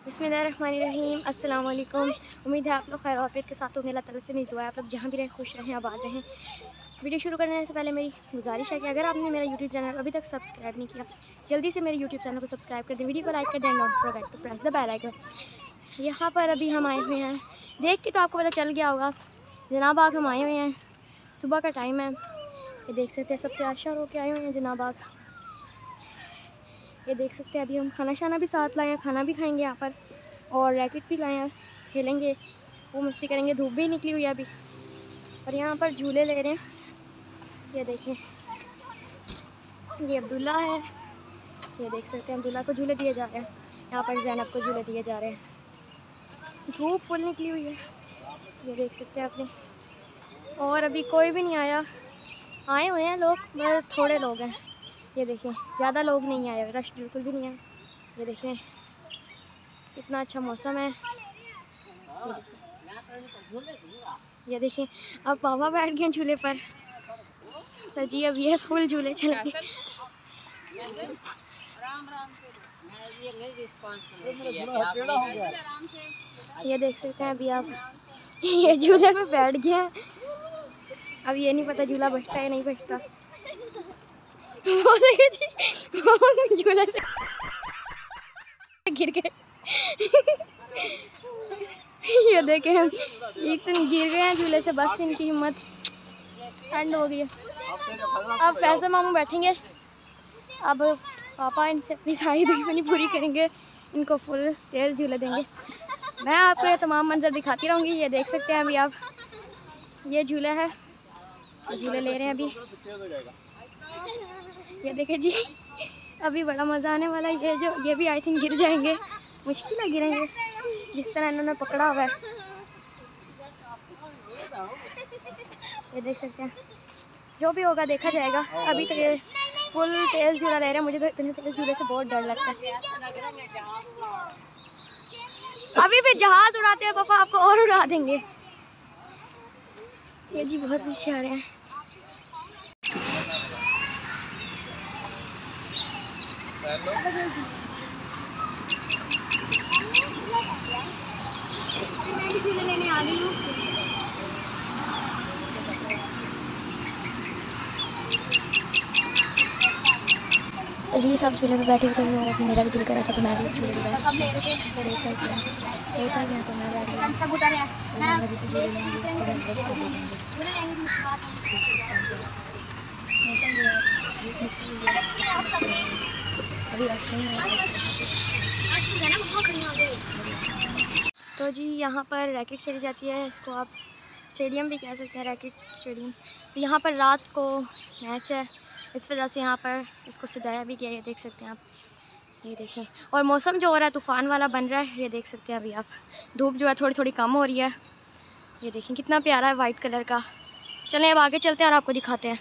बिस्मिल्लाहिर्रहमानिर्रहीम। अस्सलाम वालेकुम। उम्मीद है आप लोग खैर आफियत के साथ होंगे। अल्लाह ताला से मेरी दुआ है आप लोग जहाँ भी रहें खुश रहें, आबाद रहें। वीडियो शुरू करने से पहले मेरी गुजारिश है कि अगर आपने मेरा यूट्यूब चैनल अभी तक सब्सक्राइब नहीं किया, जल्दी से मेरे यूट्यूब चैनल को सब्सक्राइब कर दें, वीडियो को लाइक कर दें, don't forget to press the bell icon. यहाँ पर अभी हम आए हुए हैं, देख के तो आपको पता चल गया होगा, जनाबाग हम आए हुए हैं। सुबह का टाइम है, ये देख सकते हैं सब तैयार श्यार होके आए हुए हैं जनाबाग। ये देख सकते हैं अभी हम खाना शाना भी साथ लाए हैं, खाना भी खाएंगे यहाँ पर, और रैकेट भी लाए हैं, खेलेंगे, वो मस्ती करेंगे। धूप भी निकली हुई है अभी, और यहाँ पर झूले ले रहे हैं। ये देखें, ये अब्दुल्ला है, ये देख सकते हैं अब्दुल्ला को झूले दिए जा रहे हैं। यहाँ पर ज़ैनब को झूले दिए जा रहे हैं। धूप फुल निकली हुई है, ये देख सकते हैं आपने। और अभी कोई भी नहीं आया, आए हुए हैं लोग बस थोड़े लोग हैं। ये देखें ज़्यादा लोग नहीं आए, रश बिल्कुल भी नहीं है। ये देखें कितना अच्छा मौसम है। ये देखें अब पापा बैठ गए झूले पर, तो जी अब ये फुल झूले चलेंगे। ये देख सकते हैं अभी आप, ये झूले पे बैठ गए हैं। अब ये नहीं पता झूला बचता है या नहीं बचता। वो देखिए जी, वो झूले से गिर गए। ये देखें हम इतने गिर गए हैं झूले से, बस इनकी हिम्मत एंड हो गई है। अब फैसल मामू बैठेंगे, अब पापा इनसे अपनी सारी दुश्मनी पूरी करेंगे, इनको फुल तेज़ झूले देंगे। मैं आपको ये तमाम मंजर दिखाती रहूँगी। ये देख सकते हैं अभी आप, ये झूला है, झूले ले रहे हैं अभी। ये देखे जी अभी बड़ा मज़ा आने वाला है। ये भी आई थिंक गिर जाएंगे, मुश्किल है गिरेंगे जिस तरह इन्होंने पकड़ा हुआ है। ये देख सकते हैं, जो भी होगा देखा जाएगा। अभी तो ये फुल तेज़ झूला ले रहे हैं, मुझे तो इतने तेज़ झूले से बहुत डर लगता है। अभी भी जहाज़ उड़ाते हैं पापा, आपको और उड़ा देंगे। ये जी बहुत पीछे आ रहे हैं। झूले लेने आ गई हूँ। तो ये सब झूले पे बैठे थे, और अभी मेरा भी दिल कर रहा था तो मैं भी झूले पे बैठ गया। उतर गया तो मैं बैठ गया। मज़े से झूले लेंगे, मौसम जो है अभी रश नहीं है। तो जी यहाँ पर रैकेट खेली जाती है, इसको आप स्टेडियम भी कह सकते हैं, रैकेट स्टेडियम। तो यहाँ पर रात को मैच है, इस वजह से यहाँ पर इसको सजाया भी गया। ये देख सकते हैं आप, ये देखें। और मौसम जो हो रहा है तूफ़ान वाला बन रहा है, ये देख सकते हैं अभी आप। धूप जो है थोड़ी थोड़ी कम हो रही है। ये देखें कितना प्यारा है वाइट कलर का। चलें अब आगे चलते हैं और आपको दिखाते हैं।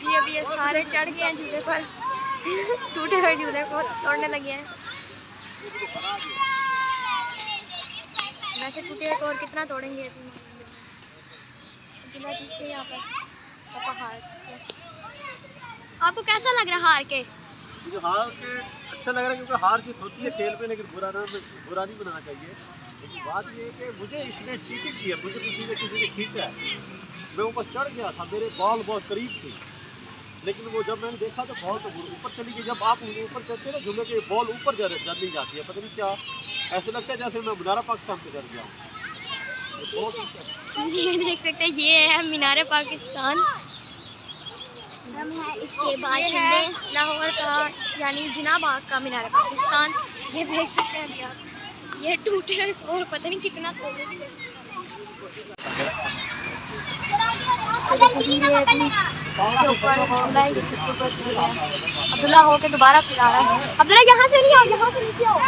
जी अभी ये सारे चढ़ गए हैं झूले पर, टूटे हुए झूले को तोड़ने लगे हैं। वैसे टूटे हुए को और कितना तोड़ेंगे अभी। यहाँ पर पापा हार के। आपको कैसा लग रहा है हार के? मुझे हार के अच्छा लग रहा है, क्योंकि हार जीत होती है खेल में, लेकिन बुरा नहीं बनाना चाहिए। लेकिन बात ये है कि मुझे इसने चीटिंग की है, मुझे किसी ने खींचा है। मैं ऊपर चढ़ गया था, मेरे बॉल बहुत करीब थी, लेकिन वो जब मैंने देखा तो बॉल तो ऊपर चली गई। जब आप ऊपर चलते ना झूले के, बॉल ऊपर चली जाती है, पता नहीं क्या ऐसे लगता है जैसे मैं मीनार पाकिस्तान पे चढ़ गया हूँ। ये देख सकते हैं, ये है मीनार पाकिस्तान। हम है इसके बाशिंदे, लाहौर का यानी जिनाबाग का मीनार पाकिस्तान। ये देख सकते हैं अभी आप, ये टूटे और पता नहीं कितना तोड़े। इसके ऊपर झूला है, इसके ऊपर चल रहा है। अब्दुल्ला हो के दोबारा फिर आ रहा है। अब्दुल्ला यहाँ से नहीं आओ, यहाँ से नीचे आओ।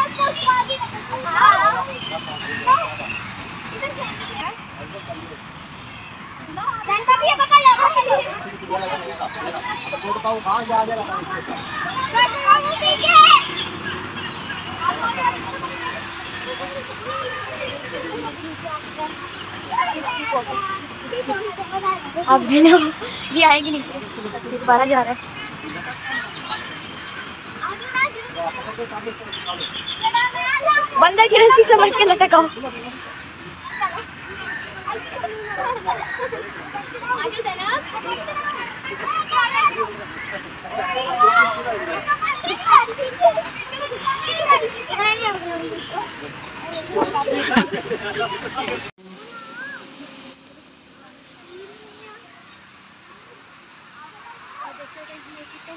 अब भी आएगी नीचे, दोबारा जा रहा है। बंदर की रस्सी समझ के लटकाओ।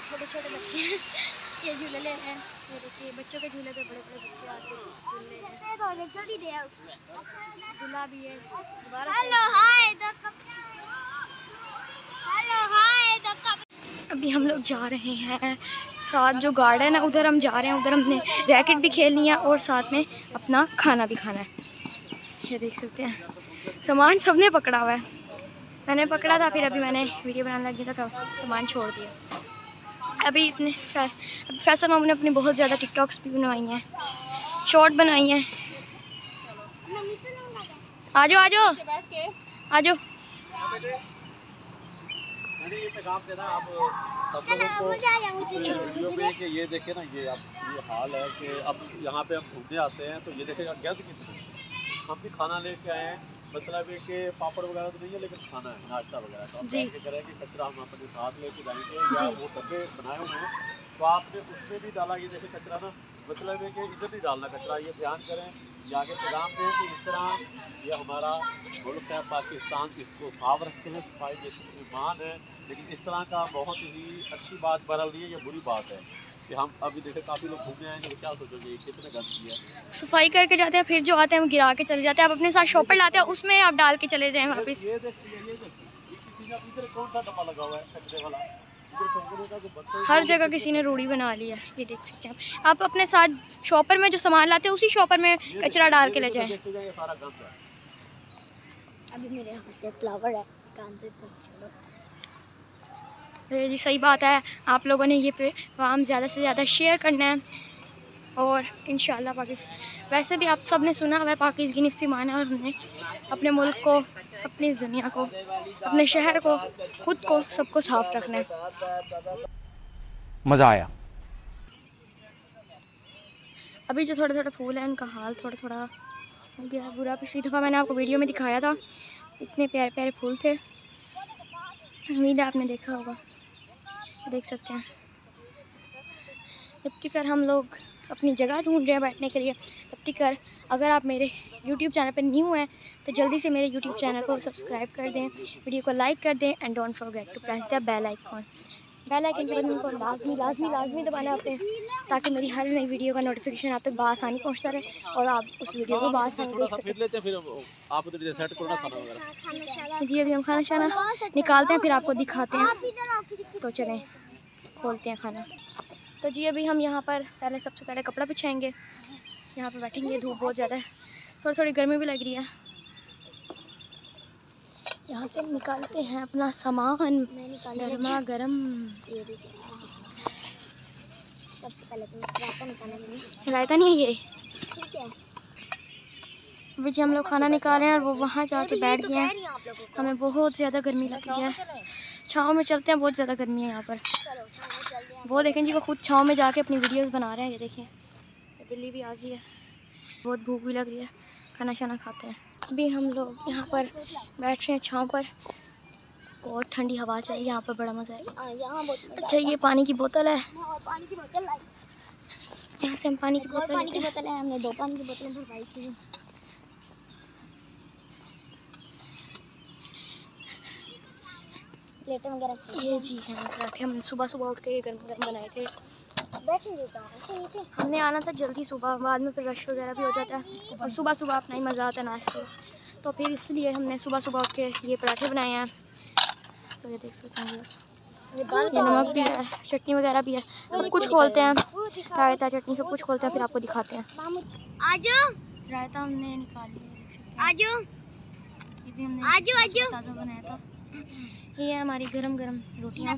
छोटे छोटे बच्चे ये झूले ले रहे हैं। ये देखिए बच्चों के झूले पे बड़े बड़े बच्चे आके झूल रहे हैं। झूला भी है दोबारा। अभी हम लोग जा रहे हैं साथ जो गार्डन है उधर हम जा रहे हैं। उधर हमने रैकेट भी खेलनी है और साथ में अपना खाना भी खाना है। ये देख सकते हैं सामान सबने पकड़ा हुआ है। मैंने पकड़ा था फिर अभी मैंने वीडियो बनाने लगी था तब सामान छोड़ दिया। अभी इतने फैसल मामू ने अपनी बहुत ज़्यादा टिकटॉक्स भी बनवाई हैं, शॉर्ट बनाई हैं। आ जाओ आ जाओ आ जाओ। ये देखे ना, ये हाल है कि अब यहाँ पे हम घूमने आते हैं तो ये देखेगा गंद कितनी। हम भी खाना लेके आए हैं, मतलब है कि पापड़ वगैरह तो नहीं है लेकिन खाना है, नाश्ता वगैरह। तो हम ऐसे करें कि कचरा हम अपने साथ लेके जाएंगे या वो डब्बे बनाए हुए हैं तो आपने उसमें भी डाला। ये देखे कचरा ना, मतलब है कि इधर नहीं डालना कचरा। ये ध्यान करें, ये आगे पैगाम दें कि इस तरह ये हमारा मुल्क है पाकिस्तान, इसको साफ रखते हैं, सफाई जैसे ईमान है। लेकिन इस तरह का बहुत ही अच्छी बात बरल रही है, ये बुरी बात है कि हम अभी देखे काफ़ी लोग घूमने आएंगे तो क्या सोचोगे कितने गंदगी है। सफाई करके जाते हैं फिर जो आते हैं वो गिरा के चले जाते हैं। आप अपने साथ शॉपर लाते हैं उसमें आप डाल के चले जाएं वापस। ये देखिए इधर कौन सा डब्बा लगा हुआ है कचरे वाला, हर जगह किसी ने रूढ़ी बना ली है। ये देख सकते हैं आप अपने साथ शॉपर में जो सामान लाते हैं उसी शॉपर में कचरा डाल के ले जाएं। अभी मेरे हाथ में फ्लावर है, जी सही बात है। आप लोगों ने ये पैगाम ज़्यादा से ज़्यादा शेयर करना है और इंशाल्लाह वैसे भी आप सब ने सुना हुआ है पाकिज़गी निफ्सी माना, और हमने अपने मुल्क को, अपनी दुनिया को, अपने शहर को, खुद को, सबको साफ रखना है। मज़ा आया। अभी जो थोड़े थोड़े फूल हैं उनका हाल थोड़ा थोड़ा हो गया बुरा। पिछली दफ़ा मैंने आपको वीडियो में दिखाया था, इतने प्यारे प्यारे फूल थे। उम्मीद है आपने देखा होगा। देख सकते हैं जब तक हम लोग अपनी जगह ढूंढ रहे हैं बैठने के लिए, तब तक अगर आप मेरे YouTube चैनल पर न्यू हैं तो जल्दी से मेरे YouTube चैनल को सब्सक्राइब कर दें, वीडियो को लाइक कर दें and don't forget to press the bell icon. Bell icon के बटन को लाजमी दबाना आपने, ताकि मेरी हर नई वीडियो का नोटिफिकेशन आप तक बआसानी पहुंचता रहे और आप उस वीडियो को बआसानी देख सकें। जी अभी हम खाना शाना निकालते हैं फिर आपको दिखाते हैं। तो चलें खोलते हैं खाना। तो जी अभी हम यहाँ पर सबसे पहले कपड़ा बिछाएंगे, यहाँ पर बैठेंगे। धूप बहुत ज़्यादा है, थोड़ी गर्मी भी लग रही है। यहाँ से निकालते हैं अपना सामान गर्मा गर्म। सबसे पहले तो रायता निकालेंगे। रायता नहीं है ये, ठीक है। अभी जी हम लोग खाना निकाल रहे हैं और वो वहाँ जाके बैठ गए हैं। हमें बहुत ज़्यादा गर्मी लग रही है, छाँव में चलते हैं, बहुत ज़्यादा गर्मी है यहाँ पर। वो देखें जी वो खुद छाँव में जाके अपनी वीडियोस बना रहे हैं। ये देखिए बिल्ली भी आ गई है, बहुत भूख भी लग रही है, खाना शाना खाते हैं। अभी हम लोग यहाँ पर बैठ रहे हैं छाँव पर, बहुत ठंडी हवा चल रही है यहाँ पर, बड़ा मज़ा है। अच्छा ये पानी की बोतल है, पानी की बोतल लाई। यहाँ से हम पानी की बोतल है, हमने 2 पानी की बोतलें भरवाई थी। प्लेटें वगैरह ये जी हैं पराठे। हमने सुबह सुबह उठ के ये गर्म गर्म बनाए थे। बैठेंगे कहाँ ऐसे नीचे? हमने आना था जल्दी सुबह, बाद में फिर रश वगैरह भी हो जाता है और सुबह सुबह अपना ही मज़ा आता है नाश्ते, तो फिर इसलिए हमने सुबह सुबह उठ के ये पराठे बनाए हैं। तो ये देख सकते हैं ये नमक भी है, चटनी वगैरह भी है, सब कुछ खोलते हैं, रायता चटनी सब कुछ खोलते हैं फिर आपको दिखाते हैं। रायता हमने निकाल लिया, ये भी हमने ताज़ा बनाया था। ये है हमारी गरम गरम रोटियाँ,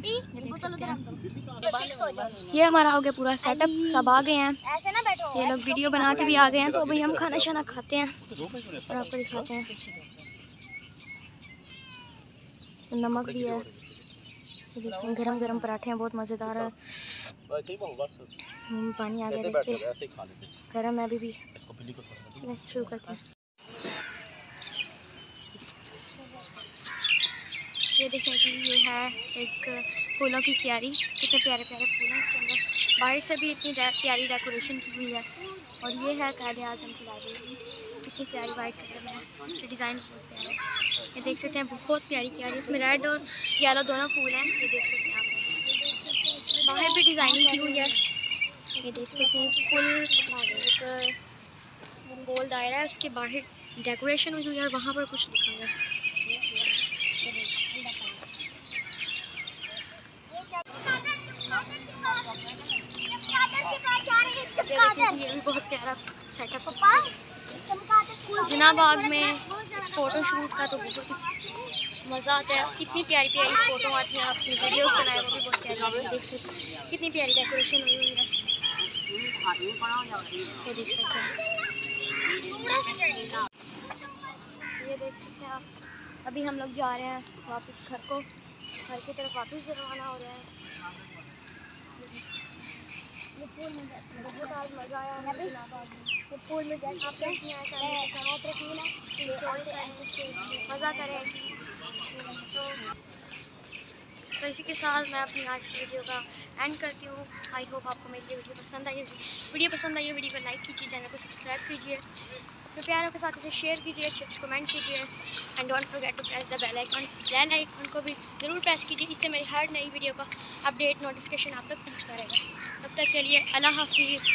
ये हमारा हो गया पूरा सेटअप, सब आ गए हैं। ऐसे ना बैठो, ये लोग वीडियो बना के भी आ गए हैं। तो अभी हम खाना शाना खाते हैं और आपको दिखाते हैं। नमक भी है, ये देखिए गरम गरम पराठे हैं, बहुत मज़ेदार है। अच्छा ही बस पानी आ गया, ऐसे देखते बैठो, ऐसे ही खा लेते हैं। गर्म है अभी भी। इसको बिल्ली को थोड़ा चलो शुरू करते हैं। ये देखें जी, ये है एक फूलों की क्यारी। कितने प्यारे प्यारे फूल हैं इसके अंदर। बाहर से भी इतनी प्यारी डेकोरेशन की हुई है। और ये है कायद-ए-आज़म की लाइब्रेरी। कितनी प्यारी वाइट कलर में है, इसके डिज़ाइन बहुत प्यारे हैं। ये देख सकते हैं, बहुत प्यारी क्यारी। इसमें रेड और येलो दोनों फूल हैं, ये देख सकते हैं आप। बाहर भी डिज़ाइनिंग की हुई है, ये देख सकते हैं। फुल एक गोल दायरा है, उसके बाहर डेकोरेशन हुई हुई है और वहाँ पर कुछ लिखा हुआ है। ये देखिए जी, ये भी बहुत प्यारा सेटअप है। जिना बाग में फ़ोटो शूट का तो बहुत ही मज़ा आता है। कितनी प्यारी प्यारी फ़ोटो आती हैं, आपने वीडियोस बनाए वो भी बहुत प्यारी है। देख सकते हैं कितनी प्यारी डेकोरेशन हुई हुई है, ये देख सकते हैं। ये देख सकते हैं आप। अभी हम लोग जा रहे हैं वापस घर को, घर की तरफ वापस रवाना हो रहे हैं। पूल में बहुत आज मज़ा आया है। पूल में जैसे आप मज़ा करें। तो इसी के साथ मैं अपनी आज की वीडियो का एंड करती हूँ। आई होप आपको मेरी ये वीडियो पसंद आई होगी। वीडियो पसंद आई है, वीडियो को लाइक कीजिए, चैनल को सब्सक्राइब कीजिए, अपने प्यारों के साथ इसे शेयर कीजिए, अच्छे अच्छे कमेंट कीजिए and don't forget to press the bell icon. Bell icon को भी ज़रूर प्रेस कीजिए, इससे मेरी हर नई वीडियो का अपडेट नोटिफिकेशन आप तक पहुँचता रहेगा। तब तक के लिए अल्लाह हाफिज़।